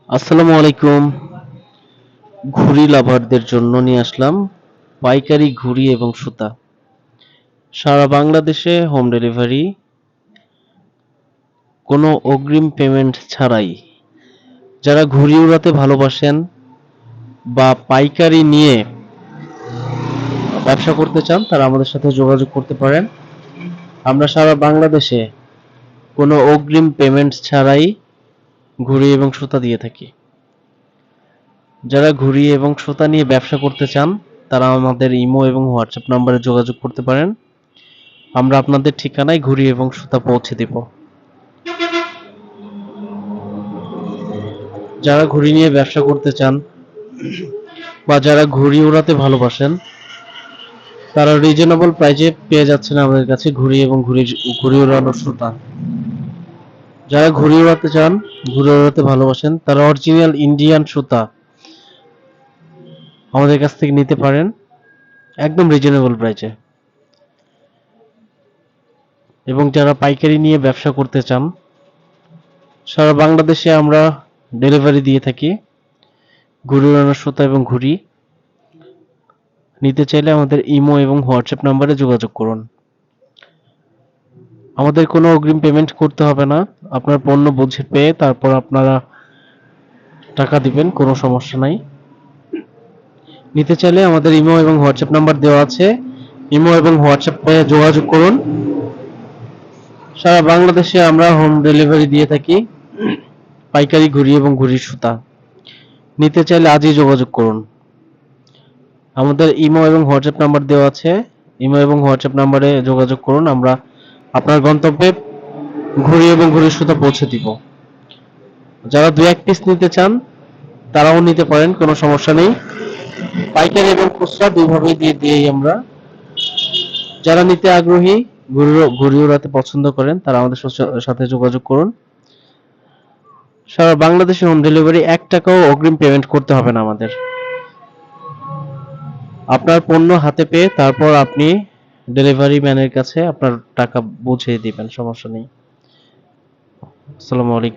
আসসালামু আলাইকুম। ঘুড়ি লাভারদের জন্য নিয়ে আসলাম পাইকারি ঘুড়ি এবং সুতা। সারা বাংলাদেশে হোম ডেলিভারি, কোনো অগ্রিম পেমেন্ট ছাড়াই। যারা ঘুড়ি উড়াতে ভালোবাসেন বা পাইকারি নিয়ে ব্যবসা করতে চান তারা আমাদের সাথে যোগাযোগ করতে পারেন। আমরা সারা বাংলাদেশে কোনো অগ্রিম পেমেন্ট ছাড়াই ঘুড়ি এবং সুতা দিয়ে থাকি। যারা ঘুড়ি এবং সুতা নিয়ে ব্যবসা করতে চান তারা আমাদের ইমো এবং হোয়াটসঅ্যাপ নম্বরে যোগাযোগ করতে পারেন। আমরা আপনাদের ঠিকানায় ঘুড়ি এবং সুতা পৌঁছে দিব। যারা ঘুড়ি নিয়ে ব্যবসা করতে চান বা যারা ঘুড়ি ওড়াতে ভালোবাসেন তারা রিজনেবল প্রাইজে পেয়ে যাচ্ছেন আমাদের কাছে ঘুড়ি এবং ঘুড়ি ওড়ানোর সুতা। যারা ঘুড়ি ওড়াতে চান, ঘুড়ি ওড়াতে ভালোবাসেন তারা অরিজিনাল ইন্ডিয়ান সুতা আমাদের কাছ থেকে নিতে পারেন একদম রিজনেবল প্রাইজে। এবং যারা পাইকারি নিয়ে ব্যবসা করতে চান সারা বাংলাদেশে আমরা ডেলিভারি দিয়ে থাকি ঘুড়ি ওড়ানোর সুতা এবং ঘুড়ি। নিতে চাইলে আমাদের ইমো এবং হোয়াটসঅ্যাপ নম্বরে যোগাযোগ করুন। আমাদের কোনো অগ্রিম পেমেন্ট করতে হবে না। আপনার পণ্য বুঝে পেয়ে তারপর আপনারা টাকা দিবেন, কোনো সমস্যা নাই। নিতে চাইলে আমাদের ইমো এবং হোয়াটসঅ্যাপ নাম্বার দেওয়া আছে। ইমো এবং হোয়াটসঅ্যাপে যোগাযোগ করুন। সারা বাংলাদেশে আমরা হোম ডেলিভারি দিয়ে থাকি পাইকারি ঘুড়ি এবং ঘুড়ির সুতা। নিতে চাইলে আজই যোগাযোগ করুন। আমাদের ইমো এবং হোয়াটসঅ্যাপ নাম্বার দেওয়া আছে। ইমো এবং হোয়াটসঅ্যাপ নাম্বারে যোগাযোগ করুন। আমরা আপনার গন্তব্যে ঘুড়ি এবং ঘুড়ির সুতা পৌঁছে দিব। যারা 2-1 পিস নিতে চান তারাও নিতে পারেন, কোনো সমস্যা নেই। পাইকারি এবং খুচরা দুইভাবেই দিয়ে দিই আমরা। যারা নিতে আগ্রহী, ঘুড়ি ওড়াতে পছন্দ করেন তারা আমাদের সাথে যোগাযোগ করুন। সারা বাংলাদেশে হোম ডেলিভারি 1 টাকাও অগ্রিম পেমেন্ট করতে হবে না আমাদের। আপনার পণ্য হাতে পেয়ে তারপর আপনি ডেলিভারি ম্যানের কাছে আপনার টাকা বুঝিয়ে দিবেন, সমস্যা নেই। আসসালামু আলাইকুম।